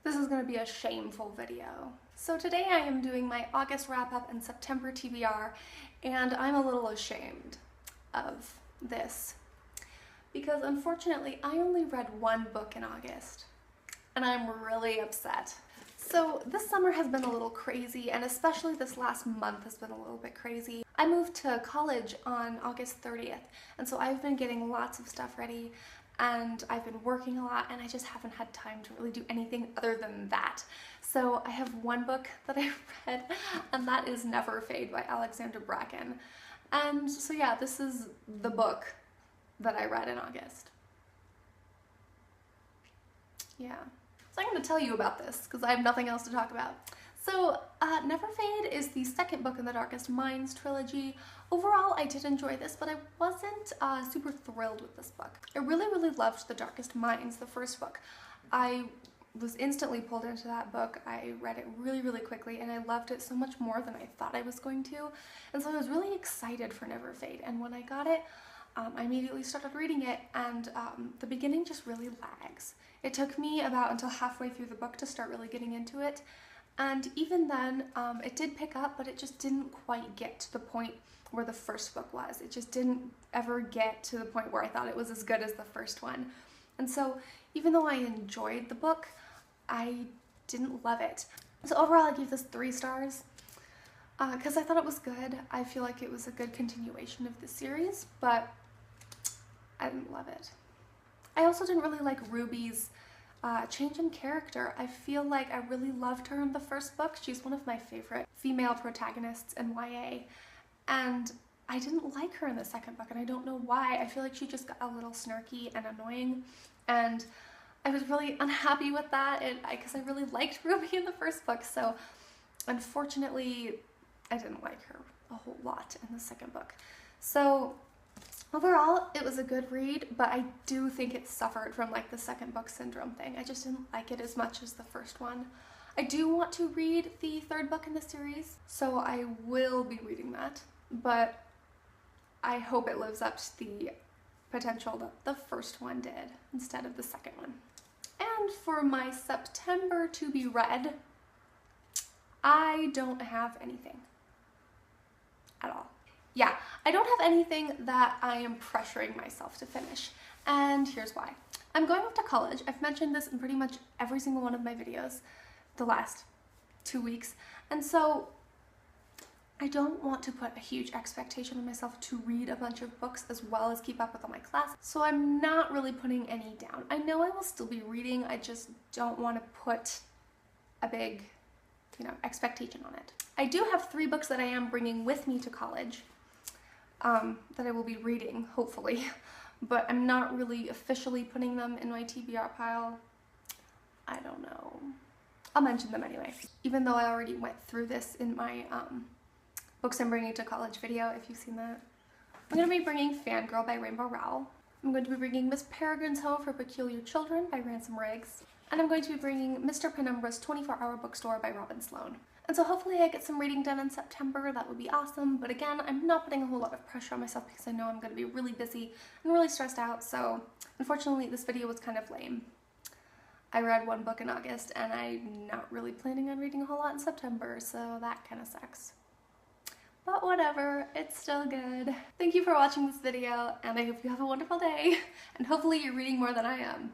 This is going to be a shameful video. So today I am doing my August wrap-up and September TBR, and I'm a little ashamed of this because unfortunately I only read one book in August, and I'm really upset. So this summer has been a little crazy, and especially this last month has been a little bit crazy. I moved to college on August 30th, and so I've been getting lots of stuff ready, and I've been working a lot, and I just haven't had time to really do anything other than that. So I have one book that I read, and that is Never Fade by Alexandra Bracken. And so yeah, this is the book that I read in August. Yeah. So I'm going to tell you about this because I have nothing else to talk about. So Never Fade is the second book in the Darkest Minds trilogy. Overall, I did enjoy this, but I wasn't super thrilled with this book. I really loved The Darkest Minds, the first book. I was instantly pulled into that book. I read it really quickly, and I loved it so much more than I thought I was going to. And so I was really excited for Never Fade, and when I got it, I immediately started reading it, and the beginning just really lags. It took me about until halfway through the book to start really getting into it. And even then, it did pick up, but it just didn't quite get to the point where the first book was. It just didn't ever get to the point where I thought it was as good as the first one. And so even though I enjoyed the book, I didn't love it. So overall, I gave this 3 stars because I thought it was good. I feel like it was a good continuation of the series, but I didn't love it. I also didn't really like Ruby's change in character. I feel like I really loved her in the first book. She's one of my favorite female protagonists in YA, and I didn't like her in the second book, and I don't know why. I feel like she just got a little snarky and annoying, and I was really unhappy with that because I really liked Ruby in the first book. So unfortunately I didn't like her a whole lot in the second book. So overall, it was a good read, but I do think it suffered from like the second book syndrome thing. I just didn't like it as much as the first one. I do want to read the third book in the series, so I will be reading that, but I hope it lives up to the potential that the first one did instead of the second one. And for my September to be read, I don't have anything at all. Yeah, I don't have anything that I am pressuring myself to finish, and here's why. I'm going off to college. I've mentioned this in pretty much every single one of my videos the last 2 weeks, and so I don't want to put a huge expectation on myself to read a bunch of books as well as keep up with all my classes, so I'm not really putting any down. I know I will still be reading, I just don't want to put a big, expectation on it. I do have 3 books that I am bringing with me to college that I will be reading, hopefully, but I'm not really officially putting them in my TBR pile. I don't know. I'll mention them anyway, even though I already went through this in my books I'm bringing to college video, if you've seen that. I'm going to be bringing Fangirl by Rainbow Rowell. I'm going to be bringing Miss Peregrine's Home for Peculiar Children by Ransom Riggs. And I'm going to be bringing Mr. Penumbra's 24-Hour Bookstore by Robin Sloan. And so hopefully I get some reading done in September. That would be awesome. But again, I'm not putting a whole lot of pressure on myself because I know I'm going to be really busy and really stressed out. So unfortunately, this video was kind of lame. I read one book in August, and I'm not really planning on reading a whole lot in September, so that kind of sucks. But whatever, it's still good. Thank you for watching this video, and I hope you have a wonderful day, and hopefully you're reading more than I am.